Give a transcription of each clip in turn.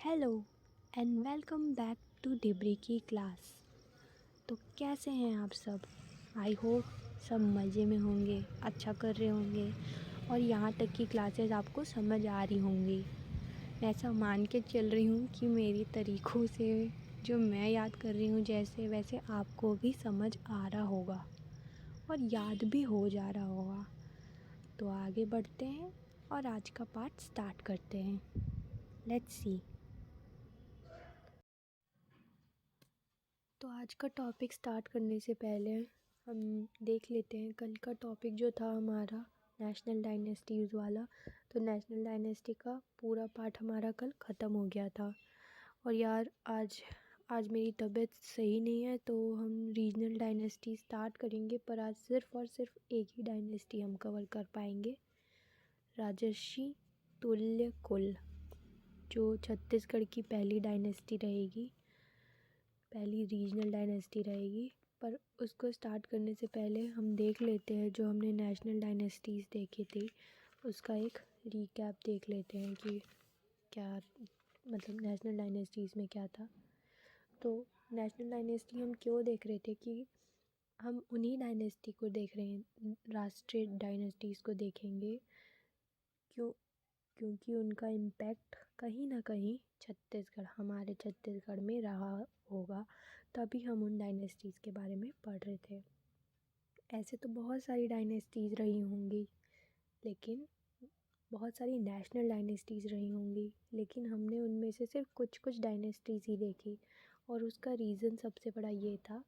Hello and welcome back to डिब्री की class. तो कैसे हैं आप सब? आई होप सब मज़े में होंगे, अच्छा कर रहे होंगे और यहाँ तक की क्लासेस आपको समझ आ रही होंगी। मैं ऐसा मान के चल रही हूँ कि मेरी तरीक़ों से जो मैं याद कर रही हूँ जैसे वैसे आपको भी समझ आ रहा होगा और याद भी हो जा रहा होगा। तो आगे बढ़ते हैं और आज का पार्ट स्टार्ट करते हैं। Let's see. तो आज का टॉपिक स्टार्ट करने से पहले हम देख लेते हैं कल का टॉपिक जो था हमारा नेशनल डायनेस्टीज़ वाला। तो नेशनल डायनेस्टी का पूरा पार्ट हमारा कल ख़त्म हो गया था। और यार आज आज मेरी तबीयत सही नहीं है तो हम रीजनल डायनेस्टी स्टार्ट करेंगे, पर आज सिर्फ़ और सिर्फ एक ही डायनेस्टी हम कवर कर पाएंगे, राजर्षि तुल्य कुल, जो छत्तीसगढ़ की पहली डायनेस्टी रहेगी, पहली रीजनल डायनेस्टी रहेगी। पर उसको स्टार्ट करने से पहले हम देख लेते हैं जो हमने नेशनल डायनेस्टीज़ देखी थी उसका एक रीकैप देख लेते हैं कि क्या मतलब नेशनल डायनेस्टीज़ में क्या था। तो नेशनल डायनेस्टी हम क्यों देख रहे थे कि हम उन्हीं डायनेस्टी को देख रहे हैं, राष्ट्रीय डायनेस्टीज़ को देखेंगे क्योंकि उनका इम्पैक्ट कहीं ना कहीं हमारे छत्तीसगढ़ में रहा होगा, तभी हम उन डायनेस्टीज़ के बारे में पढ़ रहे थे। ऐसे तो बहुत सारी डायनेस्टीज़ रही होंगी, लेकिन बहुत सारी नेशनल डायनेस्टीज़ रही होंगी, लेकिन हमने उनमें से सिर्फ कुछ कुछ डायनेस्टीज़ ही देखी। और उसका रीज़न सबसे बड़ा ये था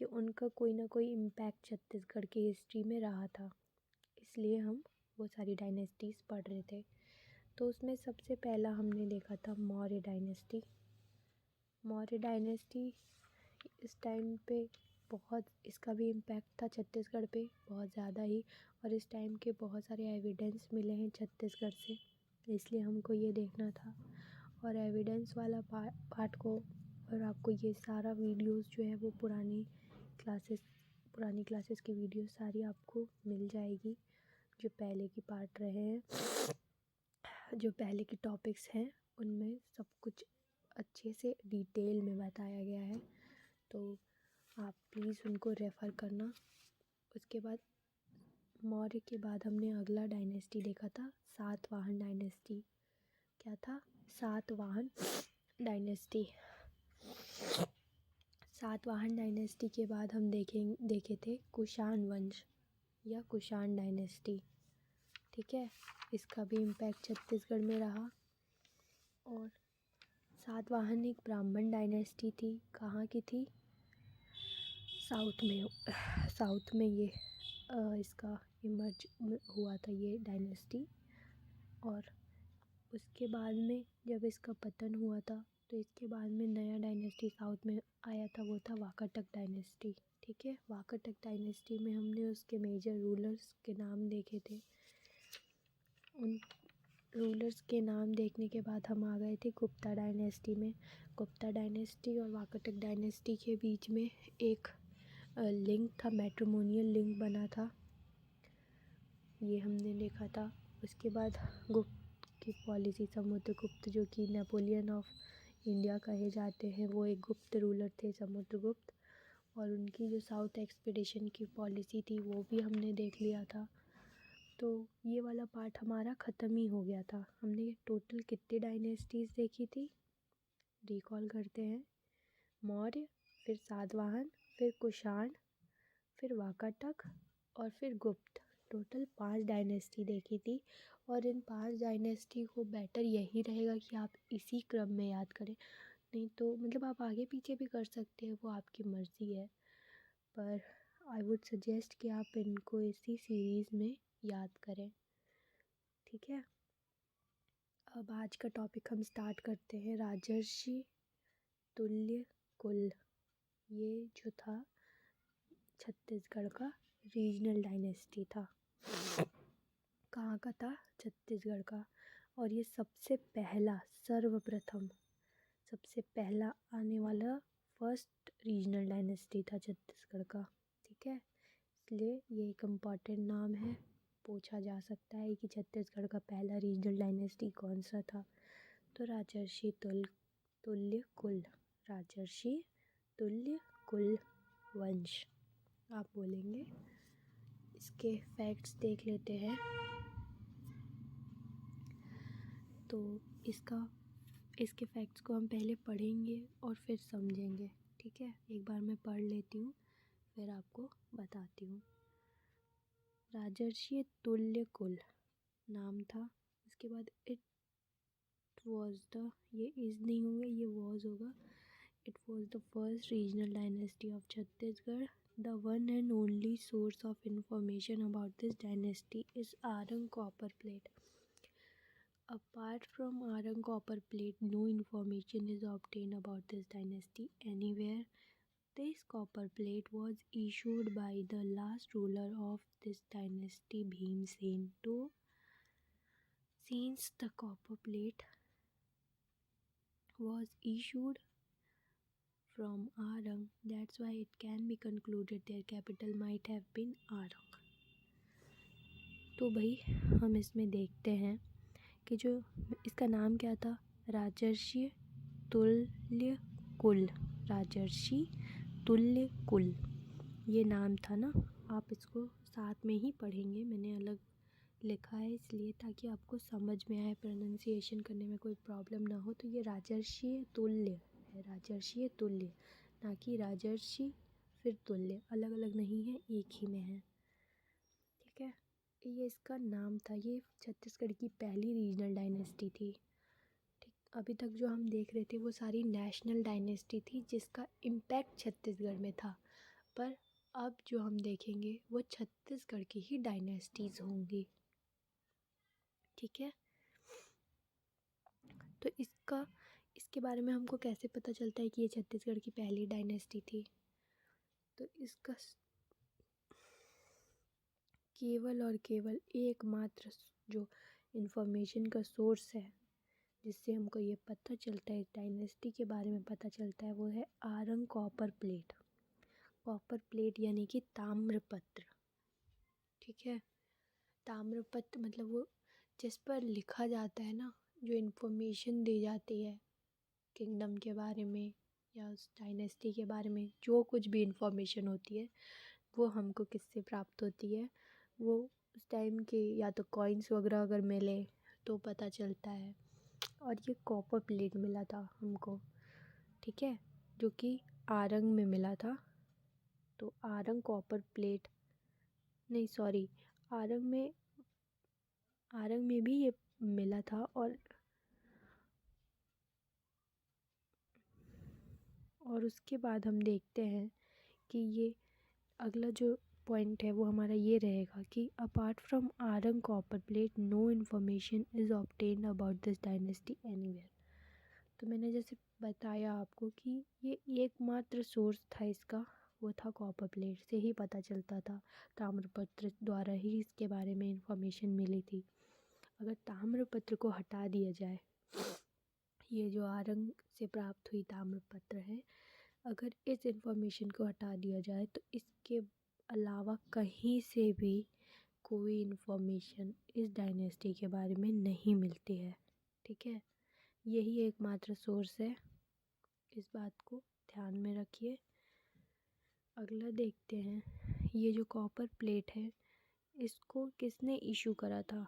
कि उनका कोई ना कोई इम्पैक्ट छत्तीसगढ़ की हिस्ट्री में रहा था, इसलिए हम वो सारी डायनेस्टीज़ पढ़ रहे थे। तो उसमें सबसे पहला हमने देखा था मौर्य डायनेस्टी। मौर्य डायनेस्टी इस टाइम पे बहुत, इसका भी इम्पैक्ट था छत्तीसगढ़ पे बहुत ज़्यादा ही, और इस टाइम के बहुत सारे एविडेंस मिले हैं छत्तीसगढ़ से, इसलिए हमको ये देखना था। और एविडेंस वाला पार्ट को, और आपको ये सारा वीडियोस जो है वो पुरानी क्लासेस की वीडियो सारी आपको मिल जाएगी, जो पहले की पार्ट रहे हैं, जो पहले के टॉपिक्स हैं उनमें सब कुछ अच्छे से डिटेल में बताया गया है, तो आप प्लीज़ उनको रेफ़र करना। उसके बाद मौर्य के बाद हमने अगला डायनेस्टी देखा था सातवाहन डायनेस्टी। क्या था? सातवाहन डायनेस्टी। सातवाहन डायनेस्टी के बाद हम देखे थे कुषाण वंश या कुषाण डायनेस्टी। ठीक है, इसका भी इम्पैक्ट छत्तीसगढ़ में रहा। और सातवाहन एक ब्राह्मण डायनेस्टी थी। कहाँ की थी? साउथ में ये इसका इमर्ज हुआ था ये डायनेस्टी। और उसके बाद में जब इसका पतन हुआ था तो इसके बाद में नया डायनेस्टी साउथ में आया था, वो था वाकाटक डायनेस्टी। ठीक है, वाकाटक डायनेस्टी में हमने उसके मेजर रूलर्स के नाम देखे थे। उन रूलर्स के नाम देखने के बाद हम आ गए थे गुप्ता डायनेस्टी में। गुप्ता डायनेस्टी और वाकाटक डायनेस्टी के बीच में एक लिंक था, मैट्रिमोनियल लिंक बना था, ये हमने देखा था। उसके बाद गुप्त की पॉलिसी, समुद्रगुप्त जो कि नेपोलियन ऑफ इंडिया कहे जाते हैं, वो एक गुप्त रूलर थे समुद्रगुप्त, और उनकी जो साउथ एक्सपीडिशन की पॉलिसी थी वो भी हमने देख लिया था। तो ये वाला पार्ट हमारा ख़त्म ही हो गया था। हमने टोटल कितनी डायनेस्टीज़ देखी थी, रिकॉल करते हैं। मौर्य, फिर सातवाहन, फिर कुषाण, फिर वाकाटक और फिर गुप्त। टोटल 5 डायनेस्टी देखी थी। और इन 5 डायनेस्टी को बेटर यही रहेगा कि आप इसी क्रम में याद करें, नहीं तो मतलब आप आगे पीछे भी कर सकते हैं, वो आपकी मर्ज़ी है, पर आई वुड सजेस्ट कि आप इनको इसी सीरीज़ में याद करें। ठीक है, अब आज का टॉपिक हम स्टार्ट करते हैं, राजर्षि तुल्य कुल। ये जो था छत्तीसगढ़ का रीजनल डायनेस्टी था। कहाँ का था? छत्तीसगढ़ का। और ये सबसे पहला आने वाला फर्स्ट रीजनल डायनेस्टी था छत्तीसगढ़ का। ठीक है, इसलिए ये एक इम्पॉर्टेंट नाम है, पूछा जा सकता है कि छत्तीसगढ़ का पहला रीजनल डायनेस्टी कौन सा था। तो राजर्षि तुल्य कुल, राजर्षि तुल्य कुल वंश आप बोलेंगे। इसके फैक्ट्स देख लेते हैं। तो इसके फैक्ट्स को हम पहले पढ़ेंगे और फिर समझेंगे, ठीक है। एक बार मैं पढ़ लेती हूँ फिर आपको बताती हूँ। राजर्षि तुल्य कुल नाम था। उसके बाद इट वॉज द, ये इज़ नहीं होगा, ये वॉज होगा। It was the first regional dynasty of Chhattisgarh. The one and only source of information about this dynasty is Arang copper plate. Apart from Arang copper plate, no information is obtained about this dynasty anywhere. This copper plate was issued by the last ruler of this dynasty, Bhim Sen. Since the copper plate was issued from Arang, that's why it can be concluded their capital might have been Arang. तो भाई हम इसमें देखते हैं कि जो इसका नाम क्या था, राजर्षि तुल्य कुल, राजर्षि तुल्य कुल ये नाम था ना। आप इसको साथ में ही पढ़ेंगे, मैंने अलग लिखा है इसलिए ताकि आपको समझ में आए, प्रोनाउंसिएशन करने में कोई प्रॉब्लम ना हो। तो ये राजर्षि तुल्य है, राजर्षि तुल्य, ना कि राजर्षि फिर तुल्य, अलग अलग नहीं है, एक ही में है, ठीक है। ये इसका नाम था। ये छत्तीसगढ़ की पहली रीजनल डायनेस्टी थी, ठीक। अभी तक जो हम देख रहे थे वो सारी नेशनल डायनेस्टी थी जिसका इम्पैक्ट छत्तीसगढ़ में था, पर अब जो हम देखेंगे वो छत्तीसगढ़ की ही डायनेस्टीज़ होंगी, ठीक है। तो इसके बारे में हमको कैसे पता चलता है कि ये छत्तीसगढ़ की पहली डायनेस्टी थी। तो इसका केवल और केवल एकमात्र जो इन्फॉर्मेशन का सोर्स है जिससे हमको ये पता चलता है, इस डायनेस्टी के बारे में पता चलता है, वो है Arang copper plate. Copper plate यानी कि ताम्रपत्र, ठीक है। ताम्रपत्र मतलब वो जिस पर लिखा जाता है ना, जो इन्फॉर्मेशन दी जाती है किंगडम के बारे में या उस डायनेस्टी के बारे में, जो कुछ भी इन्फॉर्मेशन होती है वो हमको किससे प्राप्त होती है, वो उस टाइम के या तो कॉइन्स वगैरह अगर मिले तो पता चलता है। और ये कॉपर प्लेट मिला था हमको, ठीक है, जो कि आरंग में मिला था। तो आरंग कॉपर प्लेट नहीं, सॉरी, आरंग में भी ये मिला था। और उसके बाद हम देखते हैं कि ये अगला जो पॉइंट है वो हमारा ये रहेगा कि apart from Arang copper plate no information is obtained about this dynasty anywhere. तो मैंने जैसे बताया आपको कि ये एकमात्र सोर्स था इसका, वो था कॉपर प्लेट से ही पता चलता था, ताम्रपत्र द्वारा ही इसके बारे में इंफॉर्मेशन मिली थी। अगर ताम्रपत्र को हटा दिया जाए, ये जो आरंग से प्राप्त हुई ताम्रपत्र है, अगर इस इंफॉर्मेशन को हटा दिया जाए तो इसके अलावा कहीं से भी कोई इन्फॉर्मेशन इस डायनेस्टी के बारे में नहीं मिलती है, ठीक है। यही एकमात्र सोर्स है, इस बात को ध्यान में रखिए। अगला देखते हैं, ये जो कॉपर प्लेट है इसको किसने इशू करा था।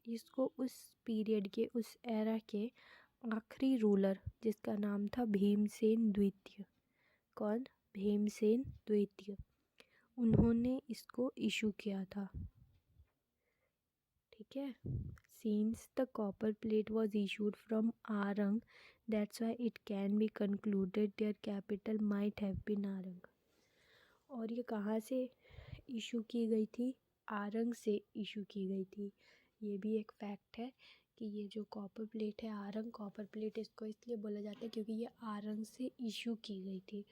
इसको उस पीरियड के, उस एरा के आखिरी रूलर जिसका नाम था भीमसेन द्वितीय। कौन? भीमसेन द्वितीय, उन्होंने इसको इशू किया था, ठीक है। Since the copper plate was issued from Arang, that's why it can be concluded their capital might have been Arang. और ये कहाँ से इशू की गई थी? आरंग से इशू की गई थी। ये भी एक फैक्ट है कि ये जो कॉपर प्लेट है, आरंग कॉपर प्लेट, इसको इसलिए बोला जाता है क्योंकि ये आरंग से इशू की गई थी।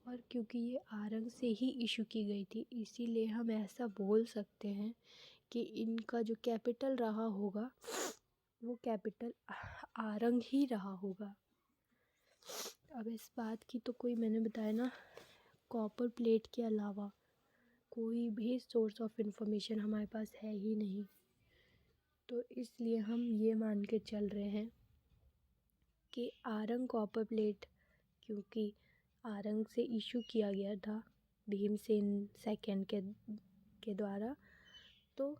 और क्योंकि ये आरंग से ही इशू की गई थी इसीलिए हम ऐसा बोल सकते हैं कि इनका जो कैपिटल रहा होगा वो कैपिटल आरंग ही रहा होगा। अब इस बात की तो कोई, मैंने बताया ना, कॉपर प्लेट के अलावा कोई भी सोर्स ऑफ इंफॉर्मेशन हमारे पास है ही नहीं, तो इसलिए हम ये मान के चल रहे हैं कि आरंग कॉपर प्लेट क्योंकि आरंग से इशू किया गया था भीमसेन सेकंड के द्वारा, तो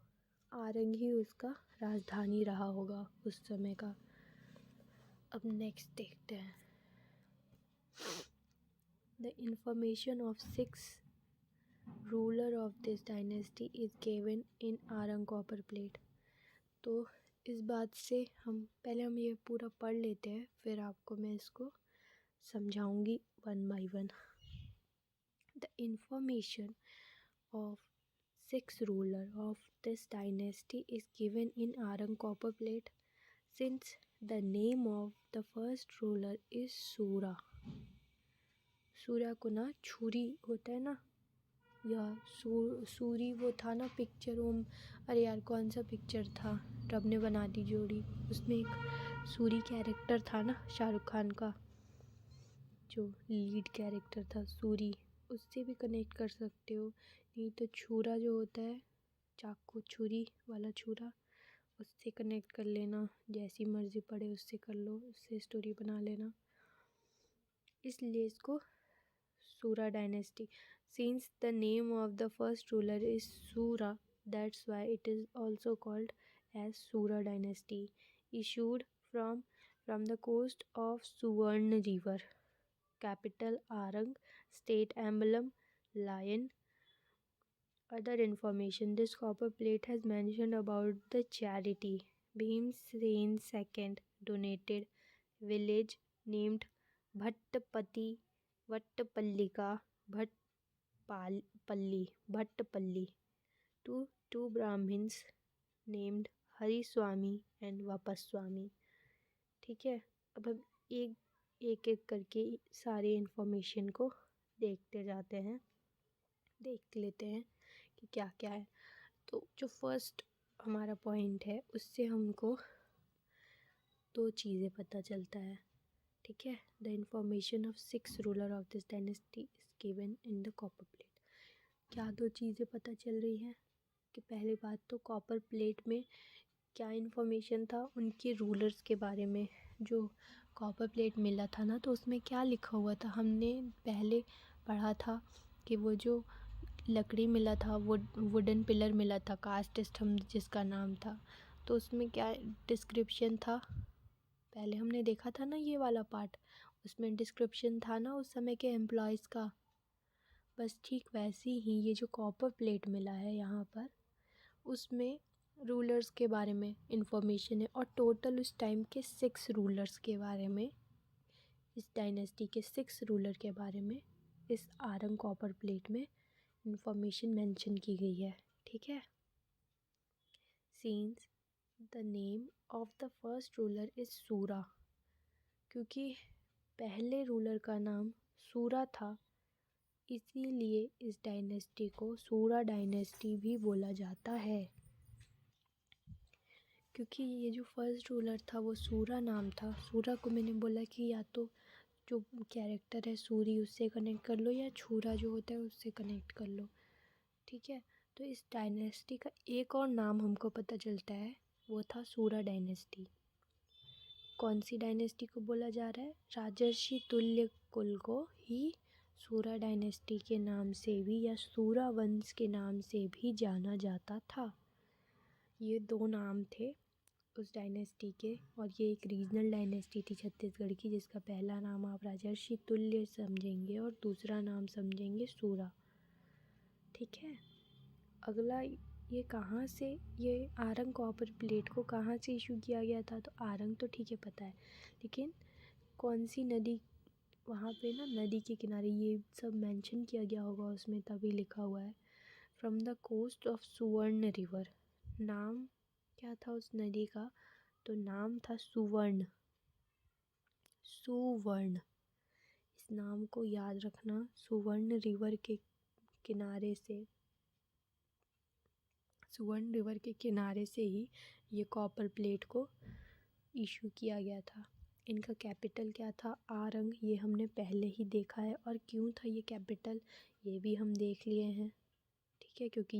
आरंग ही उसका राजधानी रहा होगा उस समय का। अब नेक्स्ट देखते हैं। The information of 6 ruler of this dynasty is given in Arang copper plate. तो इस बात से हम ये पूरा पढ़ लेते हैं, फिर आपको मैं इसको समझाऊंगी one by one. The information of 6 ruler of this dynasty is given in Arang copper plate. Since the name of the first ruler is सूरा, सूर्या को ना छुरी होता है ना, या सूरी वो था ना पिक्चर ओम, अरे यार कौन सा पिक्चर था, रब ने बना दी जोड़ी, उसमें एक सूरी कैरेक्टर था ना शाहरुख खान का, जो लीड कैरेक्टर था सूरी, उससे भी कनेक्ट कर सकते हो। नहीं तो छुरा जो होता है चाकू छुरी वाला छुरा, उससे कनेक्ट कर लेना, जैसी मर्जी पड़े उससे कर लो, उससे स्टोरी बना लेना, इसलिए इसको Sura dynasty. Since the name of the first ruler is Sura, that's why it is also called as Sura dynasty. Issued from the coast of Suvarna river, capital Arang, state emblem lion. Other information, this copper plate has mentioned about the charity Bhimsen II donated village named Bhattapati Vattapallika Bhattapalli to two Brahmins named Hariswami and Vapaswami। ठीक है, अब हम एक एक करके सारे information को देखते जाते हैं, देख लेते हैं कि क्या क्या है। तो जो फर्स्ट हमारा पॉइंट है उससे हमको 2 चीज़ें पता चलता है। ठीक है, the information of 6 ruler of this dynasty is given in the copper plate. क्या 2 चीज़ें पता चल रही हैं कि पहली बात तो कॉपर प्लेट में क्या इन्फॉर्मेशन था उनके रूलर्स के बारे में। जो कॉपर प्लेट मिला था ना, तो उसमें क्या लिखा हुआ था, हमने पहले पढ़ा था कि वो जो लकड़ी मिला था, वुडन पिलर मिला था, कास्ट स्तंभ जिसका नाम था, तो उसमें क्या डिस्क्रिप्शन था, पहले हमने देखा था ना ये वाला पार्ट, उसमें डिस्क्रिप्शन था ना उस समय के एम्प्लॉयज़ का। बस ठीक वैसे ही ये जो कॉपर प्लेट मिला है यहाँ पर, उसमें रूलर्स के बारे में इंफॉर्मेशन है, और टोटल उस टाइम के 6 रूलर्स के बारे में, इस डायनेस्टी के 6 रूलर के बारे में इस आरंग कॉपर प्लेट में इंफॉर्मेशन मेंशन की गई है। ठीक है, scenes the name of the first ruler is सूरा, क्योंकि पहले रूलर का नाम सूरा था, इसीलिए इस डायनेस्टी को सूरा डायनेस्टी भी बोला जाता है। क्योंकि ये जो फर्स्ट रूलर था वो सूरा नाम था, सूरा को मैंने बोला कि या तो जो कैरेक्टर है सूरी उससे कनेक्ट कर लो, या छूरा जो होता है उससे कनेक्ट कर लो। ठीक है, तो इस डायनेस्टी का एक और नाम हमको पता चलता है, वो था सूरा डायनेस्टी। कौन सी डायनेस्टी को बोला जा रहा है, राजर्षि तुल्य कुल को ही सूरा डायनेस्टी के नाम से भी या सूरा वंश के नाम से भी जाना जाता था। ये 2 नाम थे उस डायनेस्टी के, और ये एक रीजनल डायनेस्टी थी छत्तीसगढ़ की, जिसका पहला नाम आप राजर्षि तुल्य समझेंगे और दूसरा नाम समझेंगे सूरा। ठीक है, अगला ये कहाँ से, ये आरंग कॉपर प्लेट को कहाँ से इशू किया गया था, तो आरंग तो ठीक है पता है, लेकिन कौन सी नदी, वहाँ पे ना नदी के किनारे ये सब मेंशन किया गया होगा उसमें, तभी लिखा हुआ है from the coast of Suvarna river. नाम क्या था उस नदी का, तो नाम था सुवर्ण। सुवर्ण, इस नाम को याद रखना, सुवर्ण रिवर के किनारे से, सुवर्ण रिवर के किनारे से ही ये कॉपर प्लेट को इशू किया गया था। इनका कैपिटल क्या था, आरंग, ये हमने पहले ही देखा है, और क्यों था ये कैपिटल ये भी हम देख लिए हैं। ठीक है, क्योंकि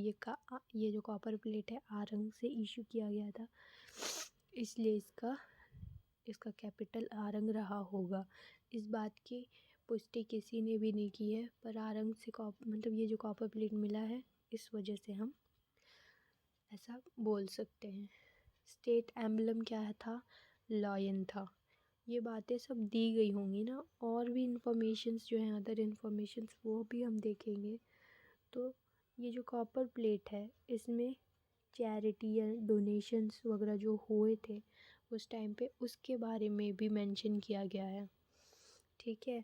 ये जो कॉपर प्लेट है आरंग से इशू किया गया था, इसलिए इसका इसका कैपिटल आरंग रहा होगा। इस बात की पुष्टि किसी ने भी नहीं की है, पर आरंग से मतलब ये जो कॉपर प्लेट मिला है, इस वजह से हम ऐसा बोल सकते हैं। स्टेट एम्बलम क्या था? लॉयन था। ये बातें सब दी गई होंगी ना, और भी इन्फॉर्मेशंस जो हैं, अदर इन्फॉर्मेशंस, वो भी हम देखेंगे। तो ये जो कॉपर प्लेट है, इसमें चैरिटी या डोनेशंस वगैरह जो हुए थे उस टाइम पे, उसके बारे में भी मेंशन किया गया है। ठीक है।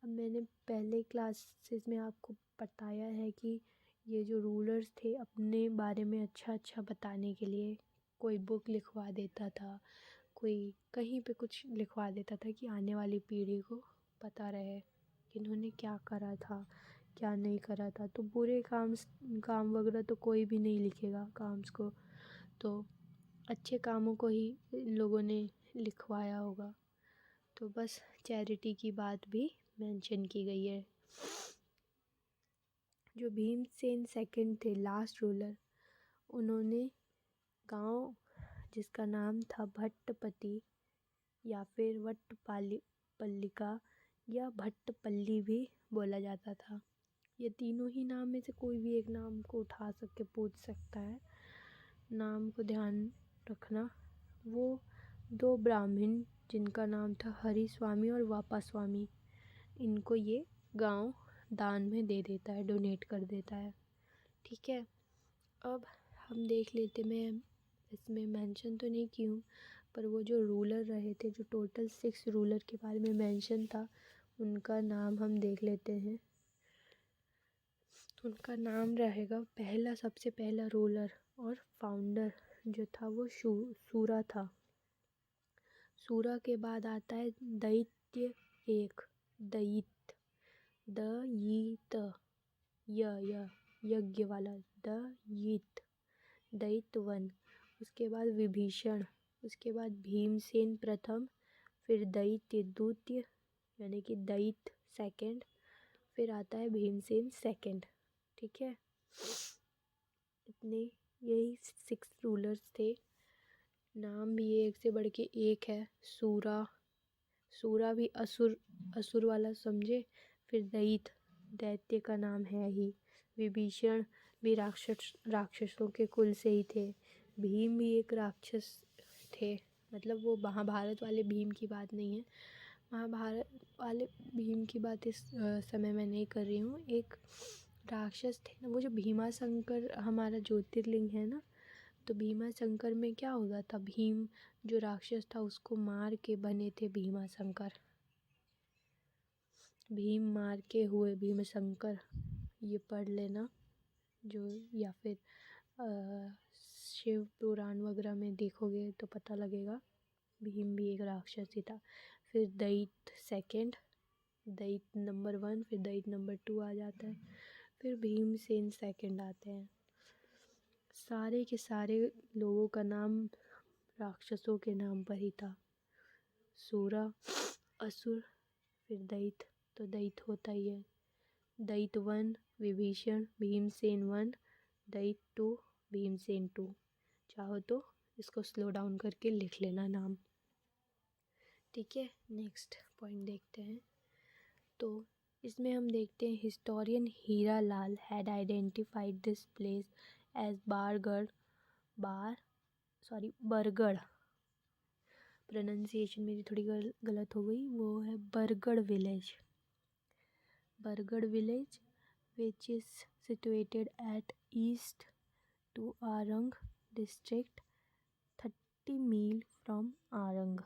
अब मैंने पहले क्लासेस में आपको बताया है कि ये जो रूलर्स थे, अपने बारे में अच्छा अच्छा बताने के लिए कोई बुक लिखवा देता था, कोई कहीं पे कुछ लिखवा देता था कि आने वाली पीढ़ी को पता रहे कि इन्होंने क्या करा था, क्या नहीं करा था। तो बुरे काम वगैरह तो कोई भी नहीं लिखेगा काम्स को, तो अच्छे कामों को ही लोगों ने लिखवाया होगा। तो बस चैरिटी की बात भी मेंशन की गई है। जो भीमसेन सेकंड थे, लास्ट रूलर, उन्होंने गांव जिसका नाम था भट्टपति या फिर वट्टपल्लिका या भट्टपल्ली भी बोला जाता था। ये तीनों ही नाम में से कोई भी एक नाम को उठा के पूछ सकता है। नाम को ध्यान रखना। वो दो ब्राह्मण जिनका नाम था हरि स्वामी और वापा स्वामी, इनको ये गांव दान में दे देता है, डोनेट कर देता है। ठीक है। अब हम देख लेते, मैं इसमें मेंशन तो नहीं की हूँ, पर वो जो रूलर रहे थे, जो टोटल 6 रूलर के बारे में मेंशन था, उनका नाम हम देख लेते हैं। तो उनका नाम रहेगा, सबसे पहला रूलर और फाउंडर जो था वो सूरा था। सूरा के बाद आता है दैत्य एक, दैत, दयित, यज्ञ वाला, दयित, दैत वन। उसके बाद विभीषण, उसके बाद भीमसेन प्रथम, फिर दैत्य द्वितीय यानी कि दैत सेकंड, फिर आता है भीमसेन सेकंड। ठीक है। इतने यही 6 रूलर्स थे। नाम भी एक से बढ़ के एक है। सूरा भी असुर वाला समझे। फिर दैत्य का नाम है ही। विभीषण भी राक्षसों के कुल से ही थे। भीम भी एक राक्षस थे, मतलब वो महाभारत वाले भीम की बात नहीं है। महाभारत वाले भीम की बात इस समय मैं नहीं कर रही हूँ। एक राक्षस थे ना, वो जो भीमा शंकर हमारा ज्योतिर्लिंग है ना, तो भीमा शंकर में क्या होता था, भीम जो राक्षस था उसको मार के बने थे भीमा शंकर। भीम मार के हुए भीम शंकर, ये पढ़ लेना जो, या फिर शिव पुराण वगैरह में देखोगे तो पता लगेगा। भीम भी एक राक्षस ही था। फिर दैत सेकंड, दैत नंबर 1, फिर दैत नंबर 2 आ जाता है, फिर भीमसेन सेकंड आते हैं। सारे के सारे लोगों का नाम राक्षसों के नाम पर ही था। सूरा, असुर, फिर दैत, तो दैत होता ही है। दैत 1 विभीषण, भीमसेन 1, दैत 2 भीमसेन 2। चाहो तो इसको स्लो डाउन करके लिख लेना नाम। ठीक है। नेक्स्ट पॉइंट देखते हैं। तो इसमें हम देखते हैं, historian Hira Lal had identified this place as Bargarh. Pronunciation मेरी थोड़ी गलत हो गई, वो है Bargarh village. Bargarh village which is situated at east to Arang district 30 मील from आरंग।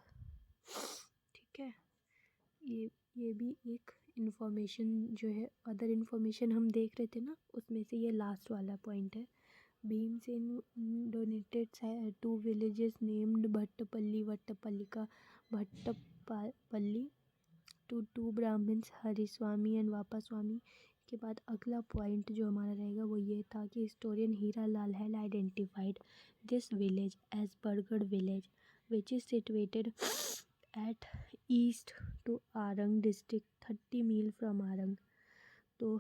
ठीक है। ये भी एक इन्फॉर्मेशन जो है, अदर इन्फॉर्मेशन हम देख रहे थे ना, उसमें से ये लास्ट वाला पॉइंट है। Bhimsen donated 2 villages named Bhattapalli, Vattapallika, Bhattapalli to 2 Brahmans, Hariswami and Vapa Swami. के बाद अगला पॉइंट जो हमारा रहेगा वो ये था कि historian Hira Lal had identified this village as Bargarh village which is situated at east to Arang district 30 मील फ्रॉम आरंग। तो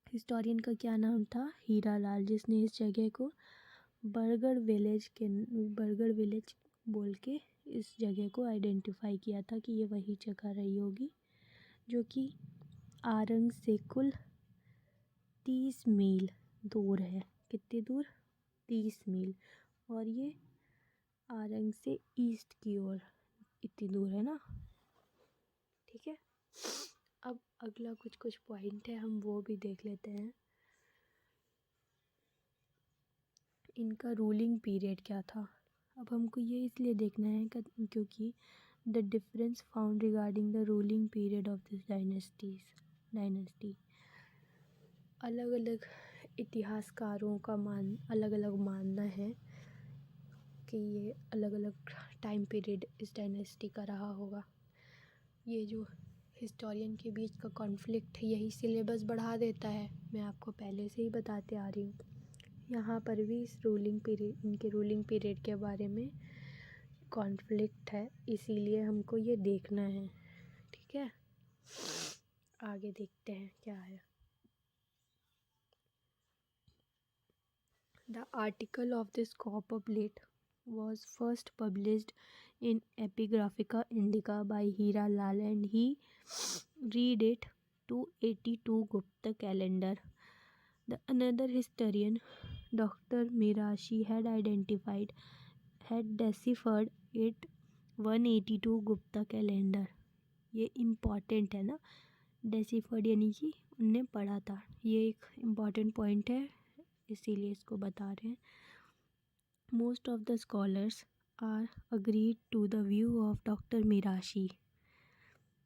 हिस्टोरियन का क्या नाम था? हीरा लाल, जिसने इस जगह को बरगढ़ विलेज बोल के इस जगह को आइडेंटिफाई किया था कि ये वही जगह रही होगी, जो कि आरंग से कुल 30 मील दूर है। कितनी दूर? 30 मील। और ये आरंग से ईस्ट की ओर इतनी दूर है ना। ठीक है, अब अगला कुछ पॉइंट है, हम वो भी देख लेते हैं। इनका रूलिंग पीरियड क्या था। अब हमको ये इसलिए देखना है क्योंकि the difference found regarding the ruling period of this dynasty, अलग अलग इतिहासकारों का अलग अलग मानना है कि ये अलग अलग टाइम पीरियड इस डायनेस्टी का रहा होगा। ये जो हिस्टोरियन के बीच का कॉन्फ्लिक्ट है यही सिलेबस बढ़ा देता है, मैं आपको पहले से ही बताते आ रही हूँ। यहाँ पर भी इस इनके रूलिंग पीरियड के बारे में कॉन्फ्लिक्ट है, इसीलिए हमको ये देखना है। ठीक है, आगे देखते हैं क्या है। The article of this copper plate was first published in Epigraphica Indica by Hira Lal, and he read it 282 Gupta calendar. The another historian, Dr. Mirashi, had deciphered it 182 Gupta calendar. ये important है ना, deciphered यानी कि उनने पढ़ा था, ये एक इम्पॉर्टेंट पॉइंट है, इसीलिए इसको बता रहे हैं। Most of the scholars are agreed to the view of doctor Mirashi.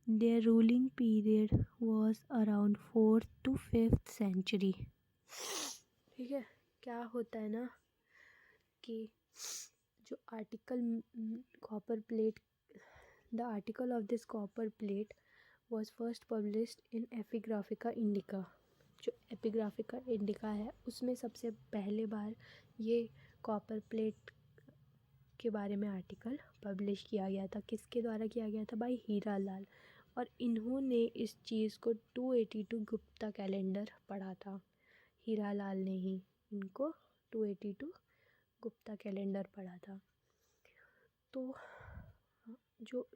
Their ruling period was around 4th to 5th century। ठीक है, क्या होता है ना कि जो copper plate, the article of this copper plate was first published in Epigraphica indica. जो Epigraphica indica है उसमें सबसे पहले बार ये कॉपर प्लेट के बारे में आर्टिकल पब्लिश किया गया था। किसके द्वारा किया गया था? भाई हीरा लाल। और इन्होंने इस चीज़ को 282 गुप्ता कैलेंडर पढ़ा था। हीरा लाल ने ही इनको 282 गुप्ता कैलेंडर पढ़ा था। तो जो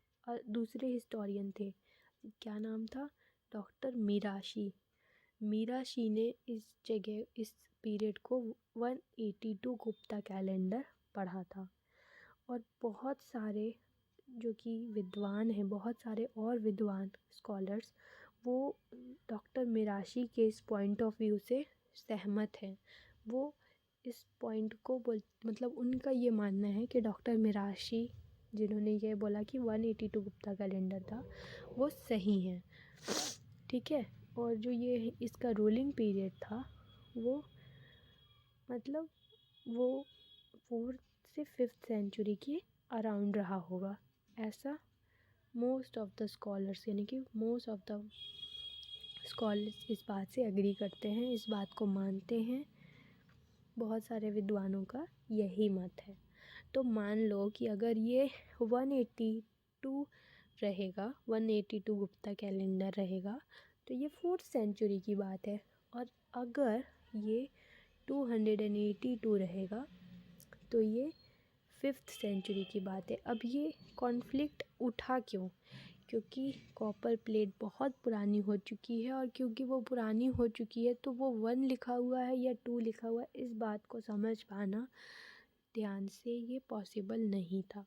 दूसरे हिस्टोरियन थे, क्या नाम था? डॉक्टर मीराशी ने इस पीरियड को 182 गुप्ता कैलेंडर पढ़ा था। और बहुत सारे जो कि विद्वान हैं, बहुत सारे और विद्वान स्कॉलर्स, वो डॉक्टर मिराशी के इस पॉइंट ऑफ व्यू से सहमत हैं। वो इस पॉइंट को मतलब उनका ये मानना है कि डॉक्टर मिराशी जिन्होंने ये बोला कि 182 गुप्ता कैलेंडर था वो सही है। ठीक है, और जो ये इसका रूलिंग पीरियड था वो मतलब वो 4th से 5th सेंचुरी के अराउंड रहा होगा, ऐसा मोस्ट ऑफ द स्कॉलर्स यानी कि मोस्ट ऑफ द स्कॉलर्स इस बात से एग्री करते हैं, इस बात को मानते हैं। बहुत सारे विद्वानों का यही मत है। तो मान लो कि अगर ये 182 रहेगा, 182 गुप्ता कैलेंडर रहेगा, तो ये 4th सेंचुरी की बात है। और अगर ये 282 रहेगा तो ये 5th सेंचुरी की बात है। अब ये कॉन्फ्लिक्ट उठा क्यों? क्योंकि कॉपर प्लेट बहुत पुरानी हो चुकी है, और क्योंकि वो पुरानी हो चुकी है तो वो 1 लिखा हुआ है या 2 लिखा हुआ है, इस बात को समझ पाना ध्यान से ये पॉसिबल नहीं था,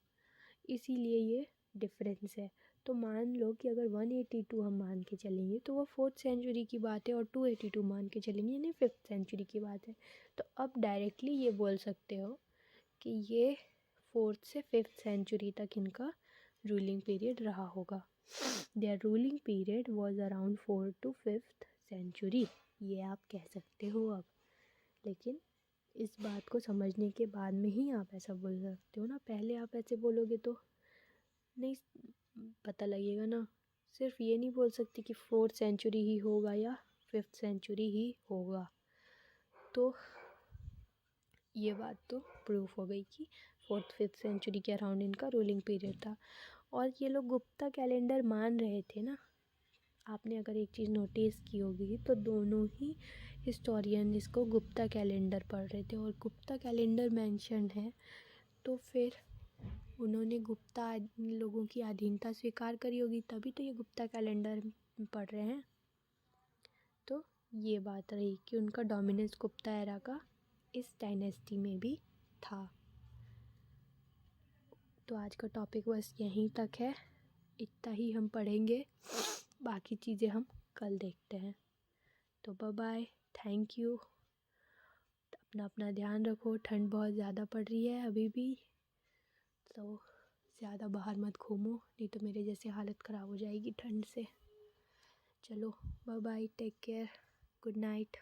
इसीलिए ये डिफरेंस है। तो मान लो कि अगर 182 हम मान के चलेंगे तो वो 4th सेंचुरी की बात है, और 282 मान के चलेंगे यानी 5th सेंचुरी की बात है। तो अब डायरेक्टली ये बोल सकते हो कि ये 4th से 5th सेंचुरी तक इनका रूलिंग पीरियड रहा होगा। Their ruling period was around 4th to 5th century, ये आप कह सकते हो अब। लेकिन इस बात को समझने के बाद में ही आप ऐसा बोल सकते हो ना, पहले आप ऐसे बोलोगे तो नहीं पता लगेगा ना। सिर्फ ये नहीं बोल सकते कि 4th सेंचुरी ही होगा या 5th सेंचुरी ही होगा। तो ये बात तो प्रूफ हो गई कि 4th 5th सेंचुरी के अराउंड इनका रूलिंग पीरियड था। और ये लोग गुप्ता कैलेंडर मान रहे थे ना। आपने अगर एक चीज़ नोटिस की होगी तो दोनों ही हिस्टोरियन इसको गुप्ता कैलेंडर पढ़ रहे थे, और गुप्ता कैलेंडर मेंशन है तो फिर उन्होंने गुप्ता लोगों की अधीनता स्वीकार करी होगी, तभी तो ये गुप्ता कैलेंडर पढ़ रहे हैं। तो ये बात रही कि उनका डोमिनेंस गुप्ता एरा का इस डायनेस्टी में भी था। तो आज का टॉपिक बस यहीं तक है, इतना ही हम पढ़ेंगे, बाकी चीज़ें हम कल देखते हैं। तो बाय बाय, थैंक यू। अपना अपना ध्यान रखो, ठंड बहुत ज़्यादा पड़ रही है अभी भी, तो ज़्यादा बाहर मत घूमो, नहीं तो मेरे जैसे हालत ख़राब हो जाएगी ठंड से। चलो bye bye, take care, good night.